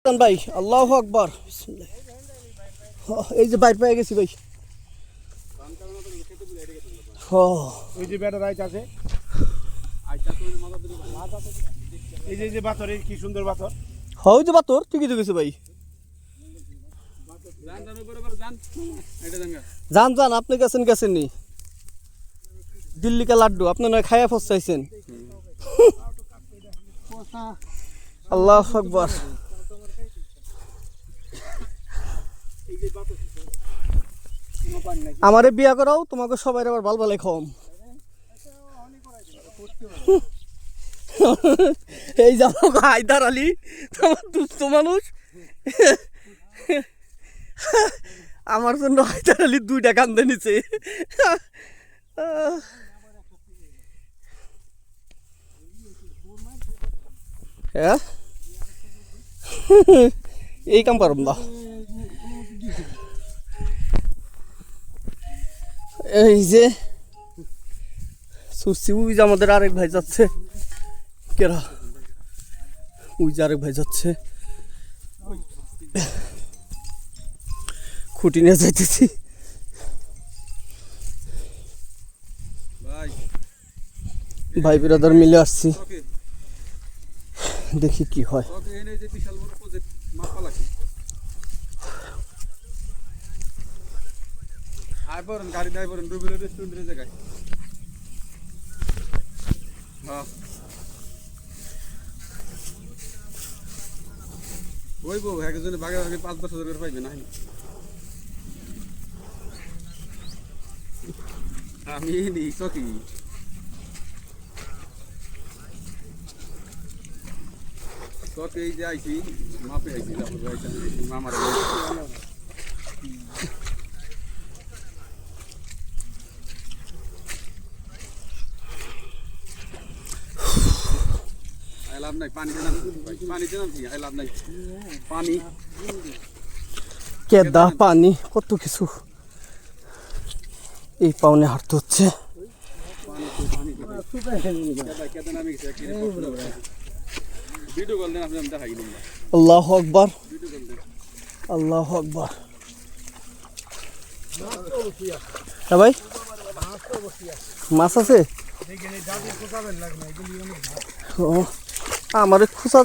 ভাই আল্লাহু আকবার এই যে বাইর পেয়ে গেছি ভাই। ওই যে বেটা রাইট আছে এই যে বাতর কি সুন্দর বাতর। ওই যে বাতর ঠিকই তো গেছে ভাই। যান যান আপনি গেছেন নি দিল্লি কা লাড্ডু আপনি নয় খায়া ফসাইছেন। আল্লাহু আকবার। আমারে বিয়া করাও তোমাকে সবাই আবার ভাল ভালো খাওয়াম। এই যাবো হায়দার আলী তোমার দুস্থ মানুষ আমার জন্য হায়দার আলী 2টা কান্দে নিছে। হ্যাঁ এই কাম পারম না। এই যে সুরসি ওই যে আমাদের আরেক ভাই যাচ্ছে কেরা ওই যে আরেক ভাই যাচ্ছে খুঁটি নিয়ে যাইতেছি। ভাই বিরাদার মিলে আসছি দেখি কি হয়। গাড়ি ড্রাইভার রুবেল রেস্টুরেন্টের জায়গায় ওই বউ একজনে বাগে 5-10 হাজার করে পাইবে না আমি নি সকি সকি এই যে আইছি মাপে আইছি মামার লাভ নাই পানি দিলাম কি লাভ নাই পানি কেদা পানি কত কিছু এই পাওনে হাঁটতে হচ্ছে। আল্লাহু আকবার আল্লাহু আকবার। হ্যাঁ ভাই মাছ আছে আমার খুঁচা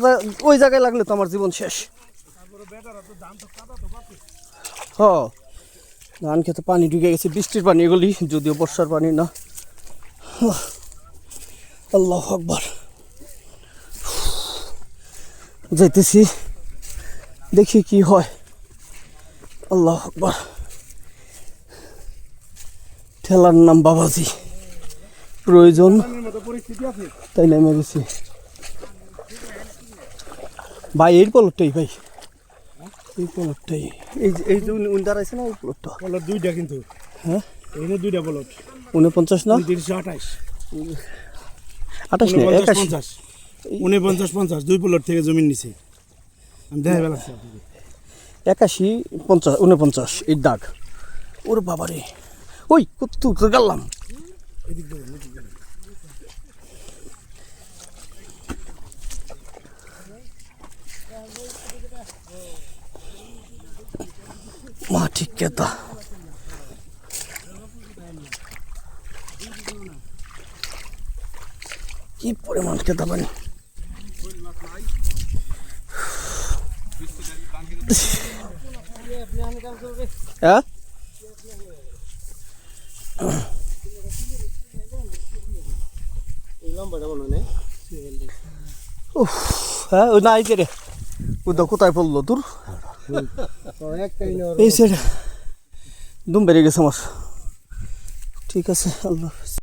ওই জায়গায় লাগলে তো আমার জীবন শেষ। হ্যাঁ ধান খেতে পানি ঢুকে গেছে বৃষ্টির পানি এগুলি যদিও বর্ষার পানি না। আল্লাহু আকবার যাইতেছি দেখি কি হয়। আল্লাহু আকবার। ঠেলার নাম বাবাজি প্রয়োজন তাই নেমে গেছি ভাই। এই প্লটটাই ভাই এই প্লটটাই এই যে উন্দার আছে না এই প্লটটা প্লট 2টা কিন্তু হ্যাঁ এখানে 2টা প্লট 49 না 328 28 না 50 49-50 2 প্লট থেকে জমি নিছে আমি দেখাই বেলাচ্ছি আপনাকে 81-50-49 এই দাগ ওর বাবারে ওই কত তো গেলাম এদিক দিয়ে মা ঠিক কেতা কি পরিমাণ কেতা পানি হ্যাঁ হ্যাঁ ওই না এই যে রে ওটা কোথায় পড়লো তোর এই সেটা দুম বেরিয়ে গেছে আমার। ঠিক আছে আল্লাহ।